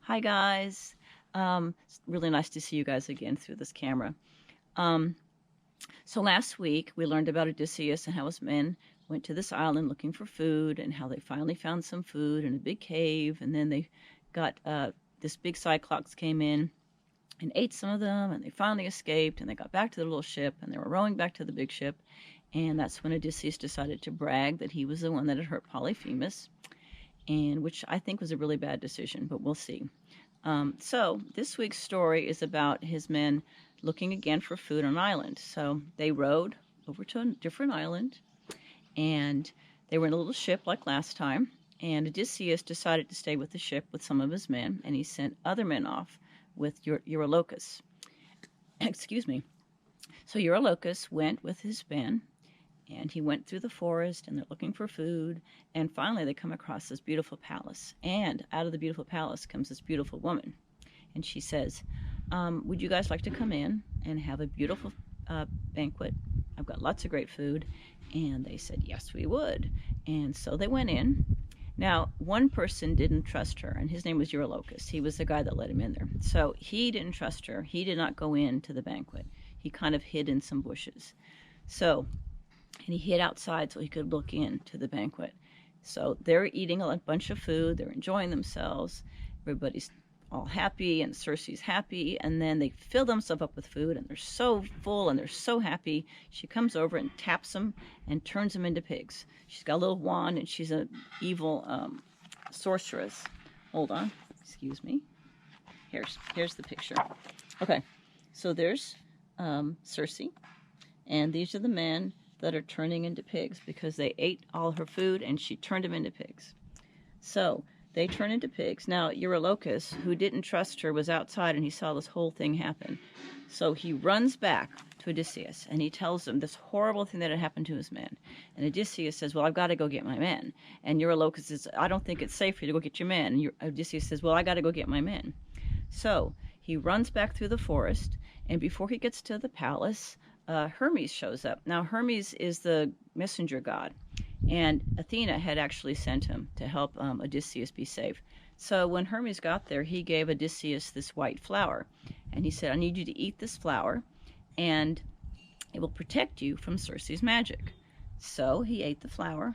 Hi guys. It's really nice to see you guys again through this camera. Um, so last week we learned about Odysseus and how his men went to this island looking for food and how they finally found some food in a big cave, and then they got this big cyclops came in and ate some of them, and they finally escaped, and they got back to the little ship, and they were rowing back to the big ship, and that's when Odysseus decided to brag that he was the one that had hurt Polyphemus, and which I think was a really bad decision, but we'll see. So this week's story is about his men looking again for food on an island. So they rowed over to a different island, and they were in a little ship like last time. And Odysseus decided to stay with the ship with some of his men, and he sent other men off with Eurylochus. Excuse me. So Eurylochus went with his men, and he went through the forest, and they're looking for food, and finally they come across this beautiful palace, and out of the beautiful palace comes this beautiful woman, and she says, would you guys like to come in and have a beautiful banquet? I've got lots of great food. And they said, yes, we would. And so they went in. Now, one person didn't trust her, and his name was Eurylochus. He was the guy that let him in there. So he didn't trust her. He did not go into the banquet. He kind of hid in some bushes. And he hid outside so he could look into the banquet. So they're eating a bunch of food. They're enjoying themselves. Everybody's all happy, and Circe's happy. And then they fill themselves up with food, and they're so full, and they're so happy. She comes over and taps them and turns them into pigs. She's got a little wand, and she's an evil sorceress. Hold on. Excuse me. Here's the picture. Okay. So there's Circe, and these are the men that are turning into pigs because they ate all her food and she turned them into pigs. So they turn into pigs. Now, Eurylochus, who didn't trust her, was outside and he saw this whole thing happen. So he runs back to Odysseus and he tells him this horrible thing that had happened to his men. And Odysseus says, well, I've got to go get my men. And Eurylochus says, I don't think it's safe for you to go get your men. And Odysseus says, well, I got to go get my men. So he runs back through the forest, and before he gets to the palace, Hermes shows up. Now, Hermes is the messenger god, and Athena had actually sent him to help Odysseus be safe. So when Hermes got there, he gave Odysseus this white flower, and he said, I need you to eat this flower, and it will protect you from Circe's magic. So he ate the flower.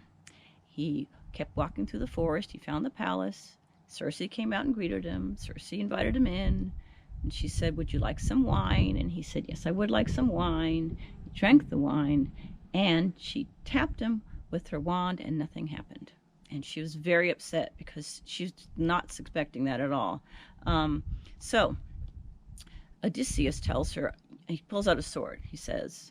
He kept walking through the forest. He found the palace. Circe came out and greeted him. Circe invited him in. And she said, would you like some wine? And he said, yes, I would like some wine. He drank the wine, and she tapped him with her wand, and nothing happened. And she was very upset because she's not expecting that at all. So Odysseus tells her, he pulls out a sword. He says,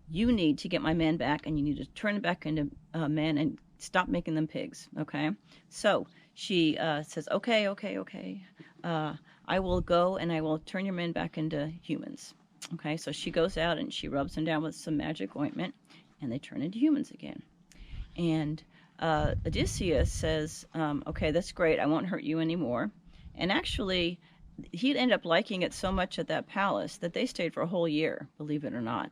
you need to get my men back, and you need to turn them back into men and stop making them pigs, okay? So she says, okay. I will go and I will turn your men back into humans. Okay, so she goes out and she rubs them down with some magic ointment, and they turn into humans again. And Odysseus says, okay, that's great. I won't hurt you anymore. And actually, he'd end up liking it so much at that palace that they stayed for a whole year, believe it or not.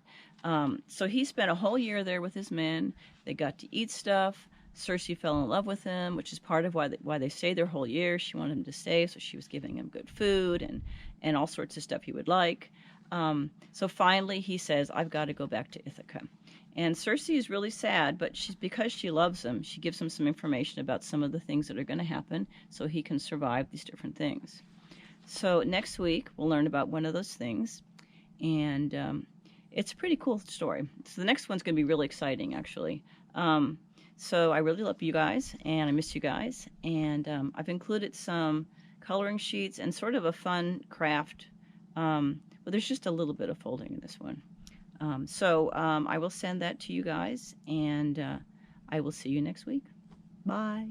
So he spent a whole year there with his men. They got to eat stuff. Circe fell in love with him, which is part of why they stayed their whole year. She wanted him to stay, so she was giving him good food and all sorts of stuff he would like. So finally he says, I've got to go back to Ithaca. And Circe is really sad, but because she loves him, she gives him some information about some of the things that are going to happen so he can survive these different things. So next week we'll learn about one of those things, and it's a pretty cool story. So the next one's going to be really exciting, actually. So I really love you guys, and I miss you guys, and I've included some coloring sheets and sort of a fun craft, but there's just a little bit of folding in this one. So I will send that to you guys, and I will see you next week. Bye.